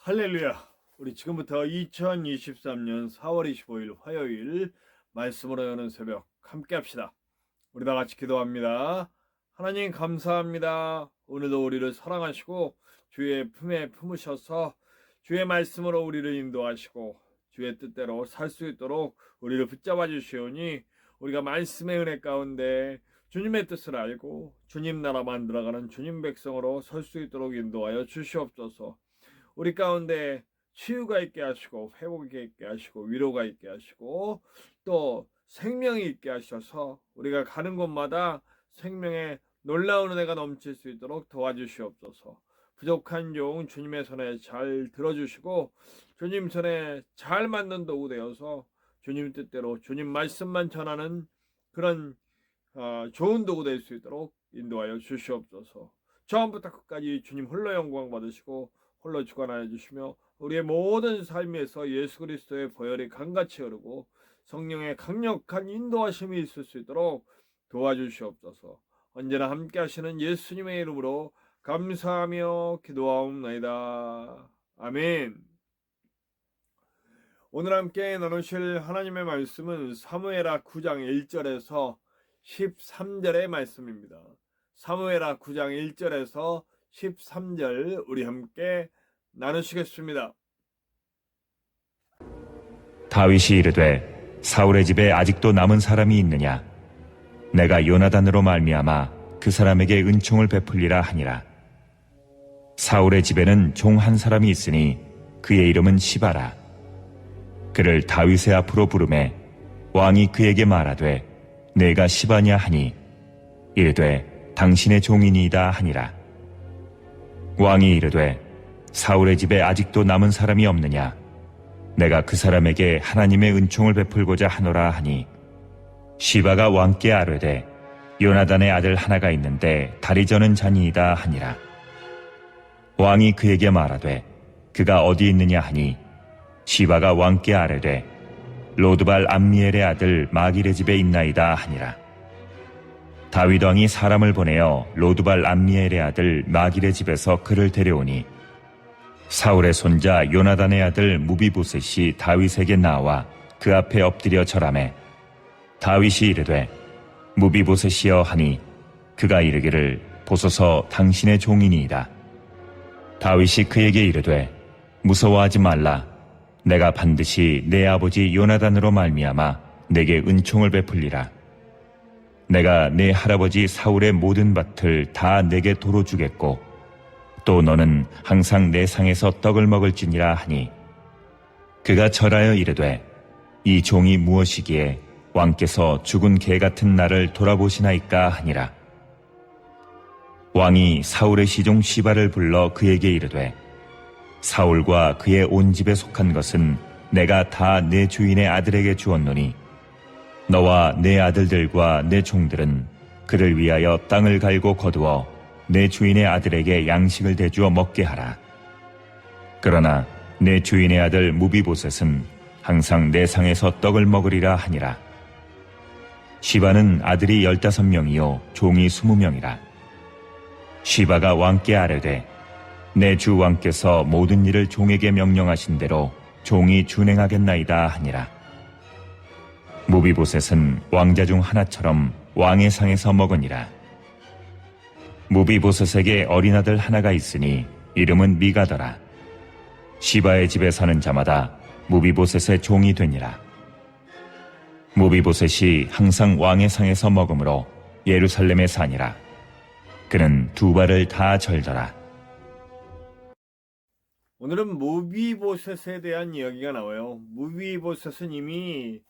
할렐루야. 우리 지금부터 2023년 4월 25일 화요일 말씀으로 여는 새벽 함께 합시다. 우리 다 같이 기도합니다. 하나님 감사합니다. 오늘도 우리를 사랑하시고 주의 품에 품으셔서 주의 말씀으로 우리를 인도하시고 주의 뜻대로 살 수 있도록 우리를 붙잡아 주시오니 우리가 말씀의 은혜 가운데 주님의 뜻을 알고 주님 나라 만들어가는 주님 백성으로 설 수 있도록 인도하여 주시옵소서. 우리 가운데 치유가 있게 하시고 회복이 있게 하시고 위로가 있게 하시고 또 생명이 있게 하셔서 우리가 가는 곳마다 생명의 놀라운 은혜가 넘칠 수 있도록 도와주시옵소서. 부족한 용 주님의 손에 잘 들어주시고 주님 손에 잘 맞는 도구 되어서 주님 뜻대로 주님 말씀만 전하는 그런 좋은 도구 될 수 있도록 인도하여 주시옵소서. 처음부터 끝까지 주님 홀로 영광 받으시고 홀로 주관하여 주시며 우리의 모든 삶에서 예수 그리스도의 보혈이 강같이 흐르고 성령의 강력한 인도하심이 있을 수 있도록 도와주시옵소서. 언제나 함께 하시는 예수님의 이름으로 감사하며 기도하옵나이다. 아멘. 오늘 함께 나누실 하나님의 말씀은 사무엘하 9장 1절에서 13절의 말씀입니다. 사무엘하 9장 1절에서 13절 우리 함께 나누시겠습니다. 다윗이 이르되 사울의 집에 아직도 남은 사람이 있느냐? 내가 요나단으로 말미암아 그 사람에게 은총을 베풀리라 하니라. 사울의 집에는 종 한 사람이 있으니 그의 이름은 시바라. 그를 다윗의 앞으로 부르매 왕이 그에게 말하되 내가 시바냐 하니 이르되 당신의 종이니이다 하니라. 왕이 이르되 사울의 집에 아직도 남은 사람이 없느냐? 내가 그 사람에게 하나님의 은총을 베풀고자 하노라 하니 시바가 왕께 아뢰되 요나단의 아들 하나가 있는데 다리 저는 자니이다 하니라. 왕이 그에게 말하되 그가 어디 있느냐 하니 시바가 왕께 아뢰되 로드발 암미엘의 아들 마길의 집에 있나이다 하니라. 다윗 왕이 사람을 보내어 로드발 암미엘의 아들 마길의 집에서 그를 데려오니 사울의 손자 요나단의 아들 무비보셋이 다윗에게 나와 그 앞에 엎드려 절하매 다윗이 이르되 무비보셋이여 하니 그가 이르기를 보소서 당신의 종이니이다. 다윗이 그에게 이르되 무서워하지 말라. 내가 반드시 내 아버지 요나단으로 말미암아 내게 은총을 베풀리라. 내가 내 할아버지 사울의 모든 밭을 다 내게 도로 주겠고 또 너는 항상 내 상에서 떡을 먹을지니라 하니 그가 절하여 이르되 이 종이 무엇이기에 왕께서 죽은 개 같은 나를 돌아보시나이까 하니라. 왕이 사울의 시종 시바를 불러 그에게 이르되 사울과 그의 온 집에 속한 것은 내가 다 내 주인의 아들에게 주었노니 너와 내 아들들과 내 종들은 그를 위하여 땅을 갈고 거두어 내 주인의 아들에게 양식을 대주어 먹게 하라. 그러나 내 주인의 아들 무비보셋은 항상 내 상에서 떡을 먹으리라 하니라. 시바는 아들이 15명이요 종이 20명이라. 시바가 왕께 아뢰되 내 주 왕께서 모든 일을 종에게 명령하신 대로 종이 준행하겠나이다 하니라. 무비보셋은 왕자 중 하나처럼 왕의 상에서 먹으니라. 무비보셋에게 어린아들 하나가 있으니 이름은 미가더라. 시바의 집에 사는 자마다 무비보셋의 종이 되니라. 무비보셋이 항상 왕의 상에서 먹으므로 예루살렘에 사니라. 그는 두 발을 다 절더라. 오늘은 무비보셋에 대한 이야기가 나와요. 무비보셋은 이미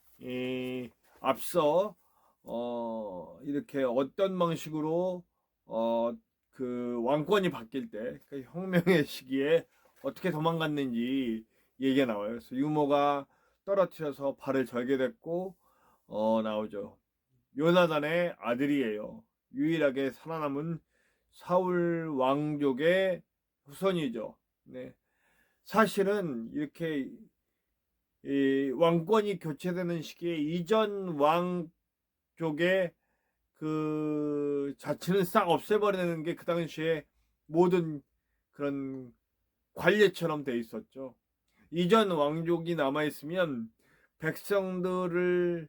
앞서 이렇게 어떤 방식으로 그 왕권이 바뀔 때 그 혁명의 시기에 어떻게 도망갔는지 얘기가 나와요. 그래서 유모가 떨어뜨려서 발을 절게 됐고 나오죠. 요나단의 아들이에요. 유일하게 살아남은 사울 왕족의 후손이죠. 네. 사실은 이렇게 이 왕권이 교체되는 시기에 이전 왕족의 그 자치는 싹 없애버리는 게 그 당시에 모든 그런 관례처럼 돼 있었죠. 이전 왕족이 남아있으면 백성들을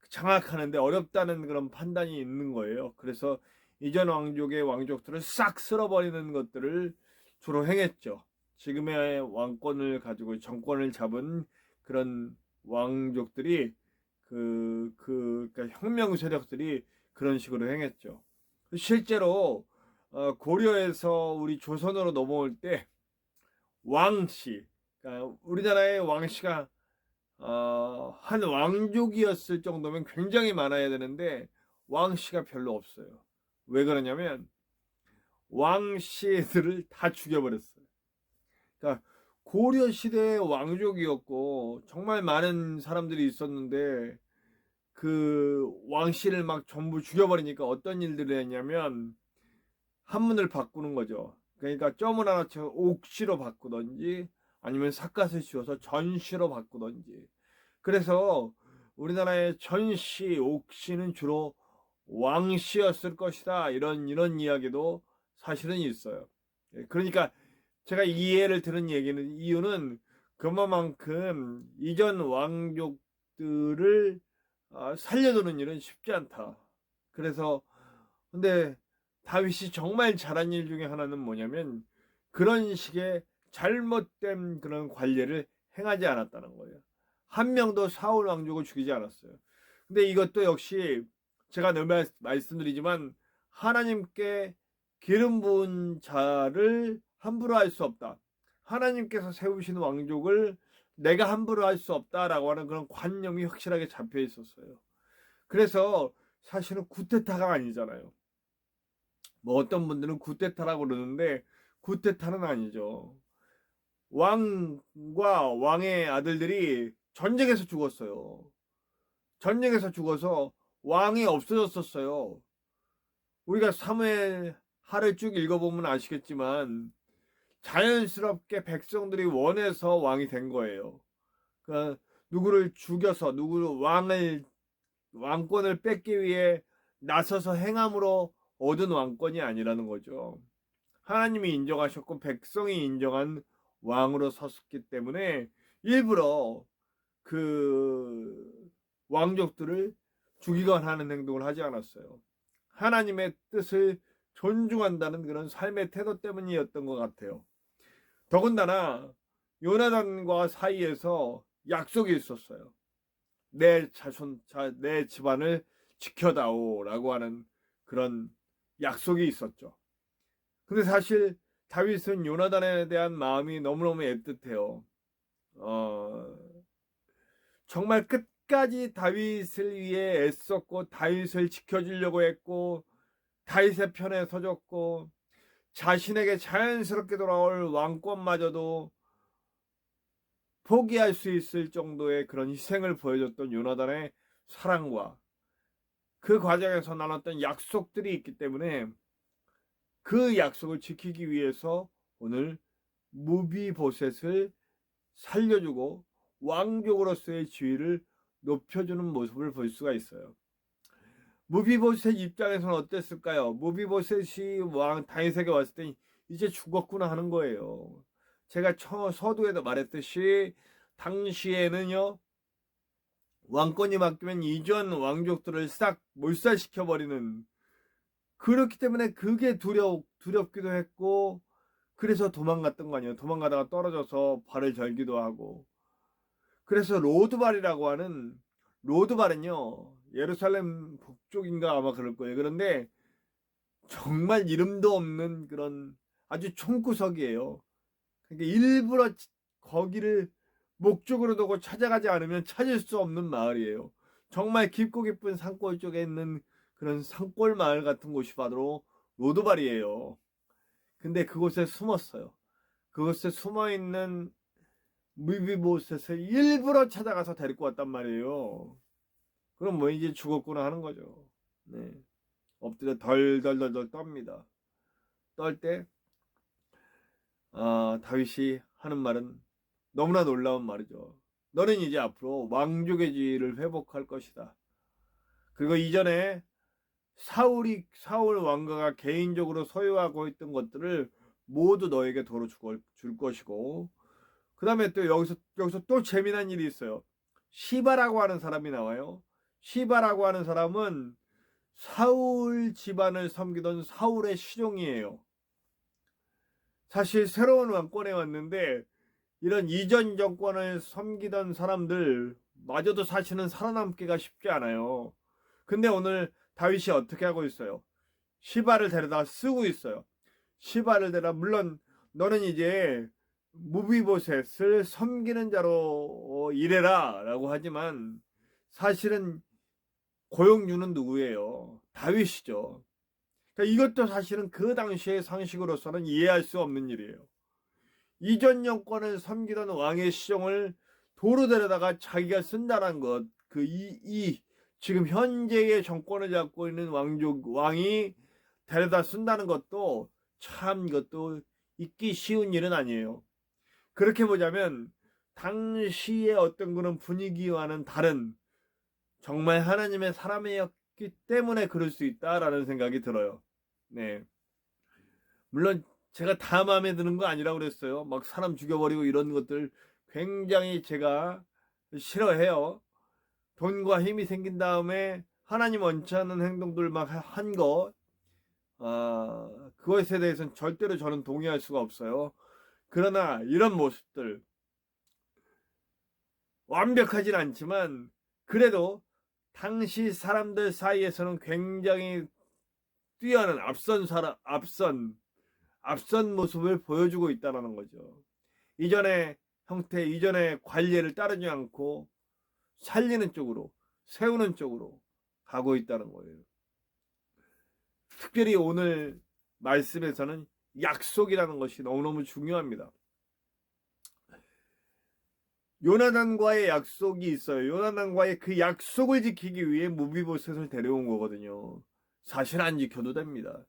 장악하는데 어렵다는 그런 판단이 있는 거예요. 그래서 이전 왕족의 왕족들을 싹 쓸어버리는 것들을 주로 행했죠. 지금의 왕권을 가지고 정권을 잡은 그런 왕족들이 그러니까 혁명 세력들이 그런 식으로 행했죠. 실제로 고려에서 우리 조선으로 넘어올 때 왕씨, 그러니까 우리나라의 왕씨가 한 왕족이었을 정도면 굉장히 많아야 되는데 왕씨가 별로 없어요. 왜 그러냐면 왕씨들을 다 죽여버렸어요. 그러니까 고려 시대의 왕족이었고 정말 많은 사람들이 있었는데 그 왕씨를 막 전부 죽여버리니까 어떤 일들을 했냐면 한문을 바꾸는 거죠. 그러니까 점을 하나 쳐서 옥시로 바꾸던지 아니면 삿갓을 씌워서 전시로 바꾸던지. 그래서 우리나라의 전시, 옥시는 주로 왕씨였을 것이다. 이런 이야기도 사실은 있어요. 그러니까 제가 이 예를 들은 이유는 그만큼 이전 왕족들을 살려두는 일은 쉽지 않다. 그래서 근데 다윗이 정말 잘한 일 중에 하나는 뭐냐면 그런 식의 잘못된 그런 관례를 행하지 않았다는 거예요. 한 명도 사울 왕족을 죽이지 않았어요. 근데 이것도 역시 제가 늘 말씀드리지만 하나님께 기름 부은 자를 함부로 할 수 없다. 하나님께서 세우신 왕족을 내가 함부로 할 수 없다라고 하는 그런 관념이 확실하게 잡혀 있었어요. 그래서 사실은 구테타가 아니잖아요. 뭐 어떤 분들은 구테타라고 그러는데 구테타는 아니죠. 왕과 왕의 아들들이 전쟁에서 죽었어요. 전쟁에서 죽어서 왕이 없어졌었어요. 우리가 사무엘 하를 쭉 읽어보면 아시겠지만 자연스럽게 백성들이 원해서 왕이 된 거예요. 그러니까 누구를 죽여서 왕권을 뺏기 위해 나서서 행함으로 얻은 왕권이 아니라는 거죠. 하나님이 인정하셨고 백성이 인정한 왕으로 섰기 때문에 일부러 그 왕족들을 죽이거나 하는 행동을 하지 않았어요. 하나님의 뜻을 존중한다는 그런 삶의 태도 때문이었던 것 같아요. 더군다나 요나단과 사이에서 약속이 있었어요. 내 집안을 지켜다오라고 하는 그런 약속이 있었죠. 근데 사실 다윗은 요나단에 대한 마음이 너무너무 애틋해요. 정말 끝까지 다윗을 위해 애썼고 다윗을 지켜주려고 했고 다윗의 편에 서줬고 자신에게 자연스럽게 돌아올 왕권마저도 포기할 수 있을 정도의 그런 희생을 보여줬던 요나단의 사랑과 그 과정에서 나눴던 약속들이 있기 때문에 그 약속을 지키기 위해서 오늘 무비보셋을 살려주고 왕족으로서의 지위를 높여주는 모습을 볼 수가 있어요. 무비보셋 입장에서는 어땠을까요? 무비보셋이 다윗에게 왔을 때 이제 죽었구나 하는 거예요. 제가 서두에도 말했듯이 당시에는요 왕권이 바뀌면 이전 왕족들을 싹 몰살시켜버리는, 그렇기 때문에 그게 두렵기도 했고 그래서 도망갔던 거 아니에요. 도망가다가 떨어져서 발을 절기도 하고. 그래서 로드발은요 예루살렘 북쪽인가 아마 그럴 거예요. 그런데 정말 이름도 없는 그런 아주 총구석이에요. 그러니까 일부러 거기를 목적으로 두고 찾아가지 않으면 찾을 수 없는 마을이에요. 정말 깊고 깊은 산골 쪽에 있는 그런 산골 마을 같은 곳이 바로 로드발이에요. 근데 그곳에 숨었어요. 그곳에 숨어있는 무비보셋을 일부러 찾아가서 데리고 왔단 말이에요. 그럼 뭐 이제 죽었구나 하는 거죠. 네. 엎드려 덜덜덜덜 떱니다. 떨 때 다윗이 하는 말은 너무나 놀라운 말이죠. 너는 이제 앞으로 왕족의 지위를 회복할 것이다. 그리고 이전에 사울 왕가가 개인적으로 소유하고 있던 것들을 모두 너에게 도로 줄 것이고, 그 다음에 또 여기서 또 재미난 일이 있어요. 시바라고 하는 사람이 나와요. 시바라고 하는 사람은 사울 집안을 섬기던 사울의 시종이에요. 사실 새로운 왕권에 왔는데 이런 이전 정권을 섬기던 사람들 마저도 사실은 살아남기가 쉽지 않아요. 근데 오늘 다윗이 어떻게 하고 있어요? 시바를 데려다 쓰고 있어요. 시바를 데려, 물론 너는 이제 무비보셋을 섬기는 자로 일해라 라고 하지만 사실은 고용주는 누구예요? 다윗이죠. 그러니까 이것도 사실은 그 당시의 상식으로서는 이해할 수 없는 일이에요. 이전 정권을 섬기던 왕의 시종을 도로 데려다가 자기가 쓴다는 것, 지금 현재의 정권을 잡고 있는 왕이 데려다 쓴다는 것도 참 이것도 있기 쉬운 일은 아니에요. 그렇게 보자면 당시의 어떤 그런 분위기와는 다른 정말 하나님의 사람이었기 때문에 그럴 수 있다라는 생각이 들어요. 네. 물론 제가 다 마음에 드는 거 아니라고 그랬어요. 막 사람 죽여버리고 이런 것들 굉장히 제가 싫어해요. 돈과 힘이 생긴 다음에 하나님 원치 않는 행동들 막 한 거, 그것에 대해서는 절대로 저는 동의할 수가 없어요. 그러나 이런 모습들 완벽하진 않지만 그래도 당시 사람들 사이에서는 굉장히 뛰어난 앞선 모습을 보여주고 있다는 거죠. 이전의 형태, 이전의 관례를 따르지 않고 살리는 쪽으로, 세우는 쪽으로 가고 있다는 거예요. 특별히 오늘 말씀에서는 약속이라는 것이 너무너무 중요합니다. 요나단과의 약속이 있어요. 요나단과의 그 약속을 지키기 위해 무비보셋을 데려온 거거든요. 사실 안 지켜도 됩니다.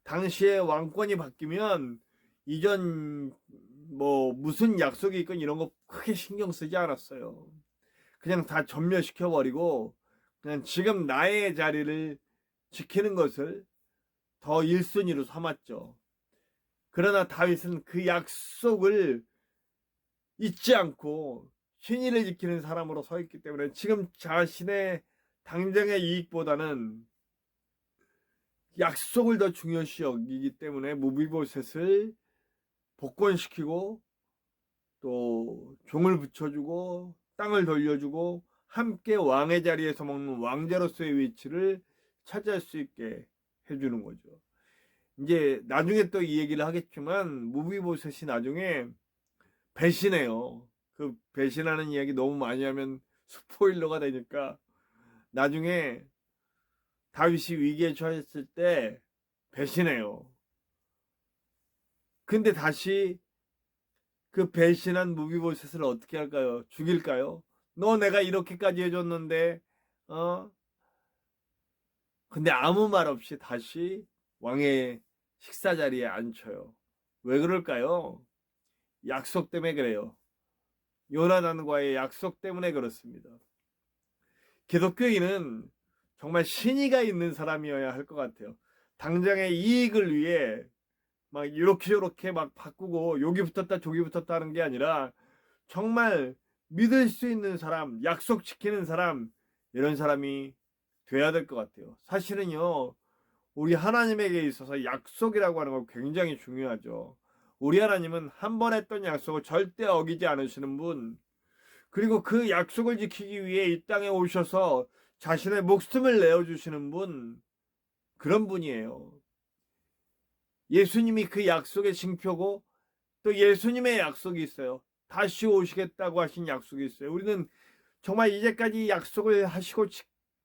당시에 왕권이 바뀌면 이전 무슨 약속이 있건 이런 거 크게 신경 쓰지 않았어요. 그냥 다 전멸시켜버리고 그냥 지금 나의 자리를 지키는 것을 더 1순위로 삼았죠. 그러나 다윗은 그 약속을 잊지 않고 신의를 지키는 사람으로 서 있기 때문에 지금 자신의 당장의 이익보다는 약속을 더 중요시 여기기 때문에 무비보셋을 복권시키고 또 종을 붙여주고 땅을 돌려주고 함께 왕의 자리에서 먹는 왕자로서의 위치를 차지할 수 있게 해주는 거죠. 이제 나중에 또 이 얘기를 하겠지만 무비보셋이 나중에 배신해요. 그 배신하는 이야기 너무 많이 하면 스포일러가 되니까 나중에 다윗이 위기에 처했을 때 배신해요. 근데 다시 그 배신한 무비보셋을 어떻게 할까요? 죽일까요? 너 내가 이렇게까지 해줬는데 근데 아무 말 없이 다시 왕의 식사 자리에 앉혀요. 왜 그럴까요? 약속 때문에 그래요. 요나단과의 약속 때문에 그렇습니다. 기독교인은 정말 신의가 있는 사람이어야 할 것 같아요. 당장의 이익을 위해 막 이렇게 막 바꾸고 여기 붙었다 저기 붙었다 하는 게 아니라 정말 믿을 수 있는 사람, 약속 지키는 사람, 이런 사람이 돼야 될 것 같아요. 사실은요, 우리 하나님에게 있어서 약속이라고 하는 건 굉장히 중요하죠. 우리 하나님은 한 번 했던 약속을 절대 어기지 않으시는 분, 그리고 그 약속을 지키기 위해 이 땅에 오셔서 자신의 목숨을 내어주시는 분, 그런 분이에요. 예수님이 그 약속의 징표고 또 예수님의 약속이 있어요. 다시 오시겠다고 하신 약속이 있어요. 우리는 정말 이제까지 약속을 하시고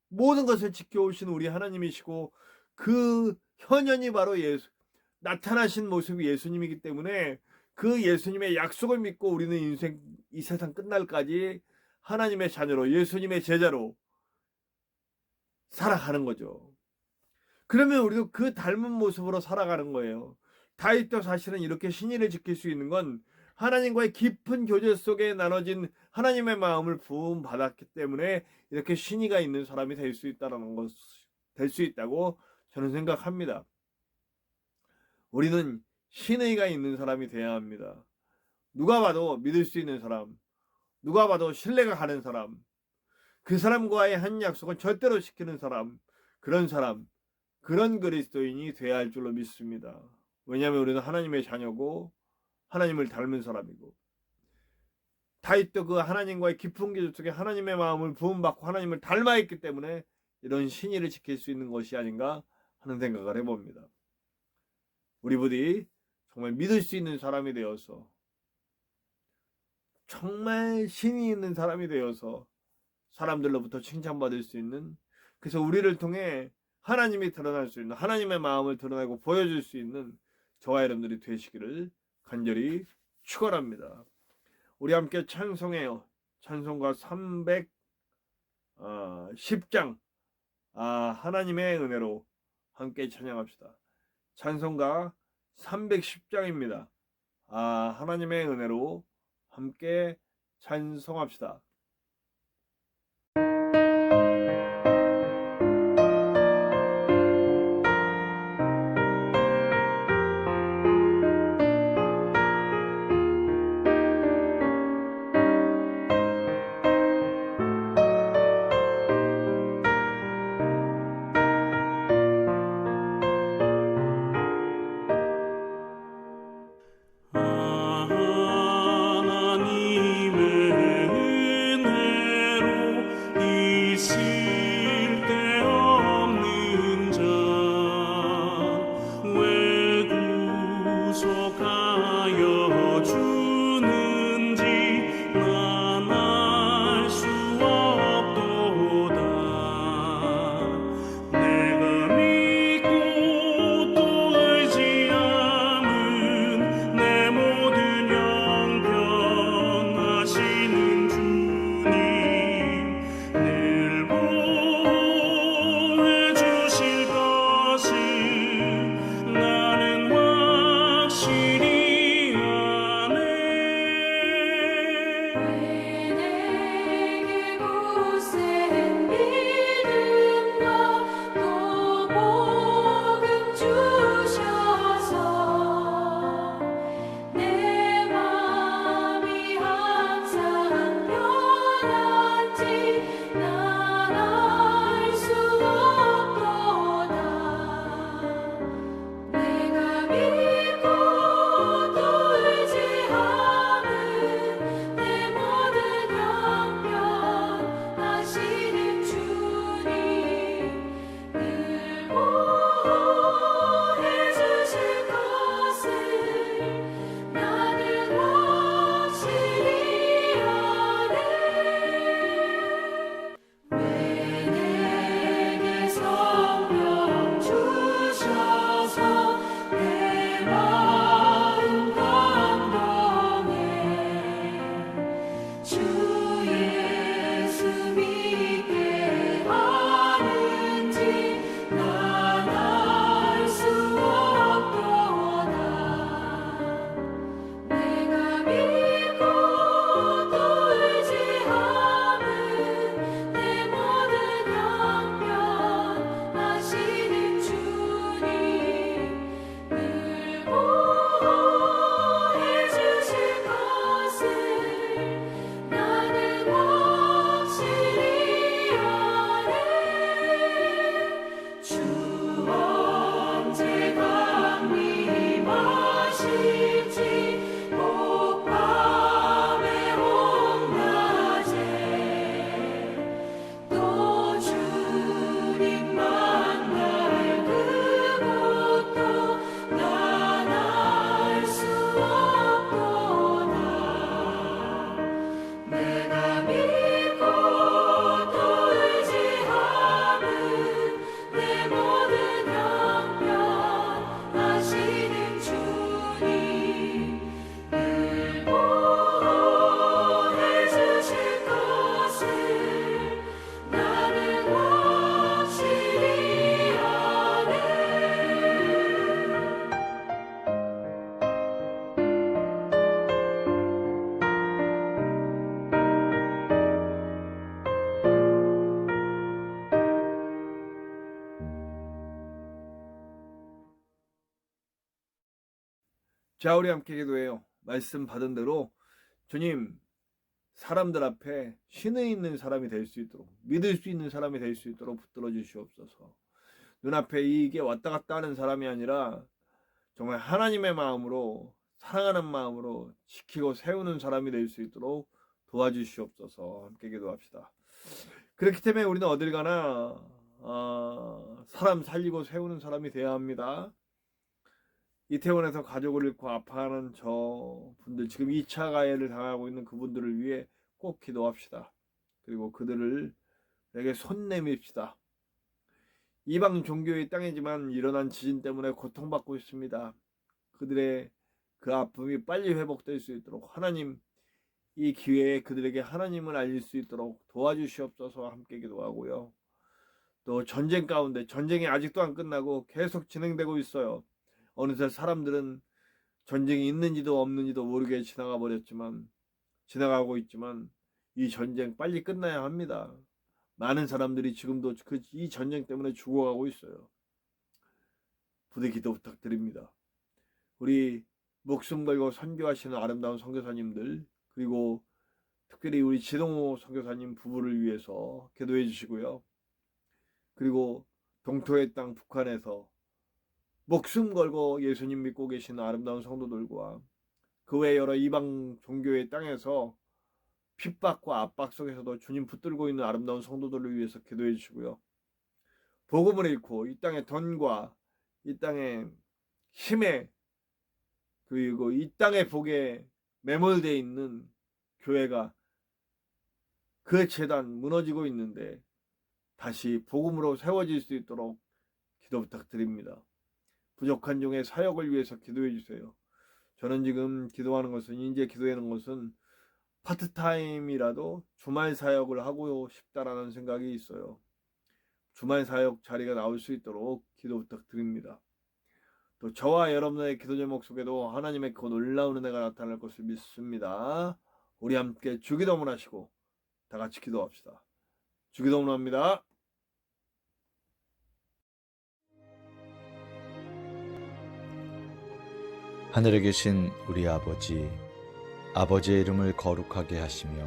모든 것을 지켜오신 우리 하나님이시고 그 현현이 바로 나타나신 모습이 예수님이기 때문에 그 예수님의 약속을 믿고 우리는 인생 이 세상 끝날까지 하나님의 자녀로 예수님의 제자로 살아가는 거죠. 그러면 우리도 그 닮은 모습으로 살아가는 거예요. 다윗도 사실은 이렇게 신의를 지킬 수 있는 건 하나님과의 깊은 교제 속에 나눠진 하나님의 마음을 부음받았기 때문에 이렇게 신의가 있는 사람이 될 수 있다는 될 수 있다고 저는 생각합니다. 우리는 신의가 있는 사람이 돼야 합니다. 누가 봐도 믿을 수 있는 사람, 누가 봐도 신뢰가 가는 사람, 그 사람과의 한 약속을 절대로 지키는 사람, 그런 그리스도인이 돼야 할 줄로 믿습니다. 왜냐하면 우리는 하나님의 자녀고 하나님을 닮은 사람이고, 다윗도 그 하나님과의 깊은 기도 속에 하나님의 마음을 부음받고 하나님을 닮아 있기 때문에 이런 신의를 지킬 수 있는 것이 아닌가 하는 생각을 해봅니다. 우리 부디 정말 믿을 수 있는 사람이 되어서, 정말 신이 있는 사람이 되어서 사람들로부터 칭찬받을 수 있는, 그래서 우리를 통해 하나님이 드러날 수 있는, 하나님의 마음을 드러내고 보여줄 수 있는 저와 여러분들이 되시기를 간절히 축원합니다. 우리 함께 찬송해요. 찬송가 310장 하나님의 은혜로 함께 찬양합시다. 찬송가 310장입니다. 하나님의 은혜로 함께 찬송합시다. 하나님의 자, 우리 함께 기도해요. 말씀 받은 대로 주님, 사람들 앞에 신의 있는 사람이 될 수 있도록, 믿을 수 있는 사람이 될 수 있도록 붙들어 주시옵소서. 눈앞에 이게 왔다 갔다 하는 사람이 아니라 정말 하나님의 마음으로, 사랑하는 마음으로 지키고 세우는 사람이 될 수 있도록 도와주시옵소서. 함께 기도합시다. 그렇기 때문에 우리는 어딜 가나 사람 살리고 세우는 사람이 되어야 합니다. 이태원에서 가족을 잃고 아파하는 저 분들, 지금 2차 가해를 당하고 있는 그분들을 위해 꼭 기도합시다. 그리고 그들을 내게 손 내밉시다. 이방 종교의 땅이지만 일어난 지진 때문에 고통받고 있습니다. 그들의 그 아픔이 빨리 회복될 수 있도록 하나님, 이 기회에 그들에게 하나님을 알릴 수 있도록 도와주시옵소서. 함께 기도하고요. 또 전쟁 가운데, 전쟁이 아직도 안 끝나고 계속 진행되고 있어요. 어느새 사람들은 전쟁이 있는지도 없는지도 모르게 지나가고 있지만 이 전쟁 빨리 끝나야 합니다. 많은 사람들이 지금도 이 전쟁 때문에 죽어가고 있어요. 부디 기도 부탁드립니다. 우리 목숨 걸고 선교하시는 아름다운 선교사님들, 그리고 특별히 우리 지동호 선교사님 부부를 위해서 기도해 주시고요. 그리고 동토의 땅 북한에서 목숨 걸고 예수님 믿고 계시는 아름다운 성도들과 그 외 여러 이방 종교의 땅에서 핍박과 압박 속에서도 주님 붙들고 있는 아름다운 성도들을 위해서 기도해 주시고요. 복음을 잃고 이 땅의 돈과 이 땅의 힘에, 그리고 이 땅의 복에 매몰되어 있는 교회가, 그 재단 무너지고 있는데 다시 복음으로 세워질 수 있도록 기도 부탁드립니다. 부족한 종의 사역을 위해서 기도해 주세요. 저는 지금 기도하는 것은, 이제 기도하는 것은 파트타임이라도 주말 사역을 하고 싶다라는 생각이 있어요. 주말 사역 자리가 나올 수 있도록 기도 부탁드립니다. 또 저와 여러분의 기도 제목 속에도 하나님의 그 놀라운 은혜가 나타날 것을 믿습니다. 우리 함께 주기도문 하시고 다 같이 기도합시다. 주기도문 합니다. 하늘에 계신 우리 아버지, 아버지의 이름을 거룩하게 하시며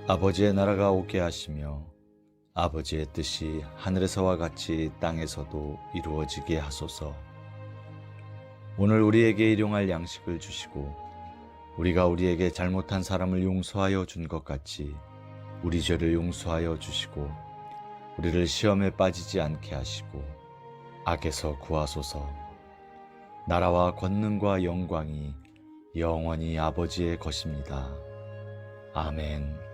아버지의 나라가 오게 하시며 아버지의 뜻이 하늘에서와 같이 땅에서도 이루어지게 하소서. 오늘 우리에게 일용할 양식을 주시고 우리가 우리에게 잘못한 사람을 용서하여 준 것 같이 우리 죄를 용서하여 주시고 우리를 시험에 빠지지 않게 하시고 악에서 구하소서. 나라와 권능과 영광이 영원히 아버지의 것입니다. 아멘.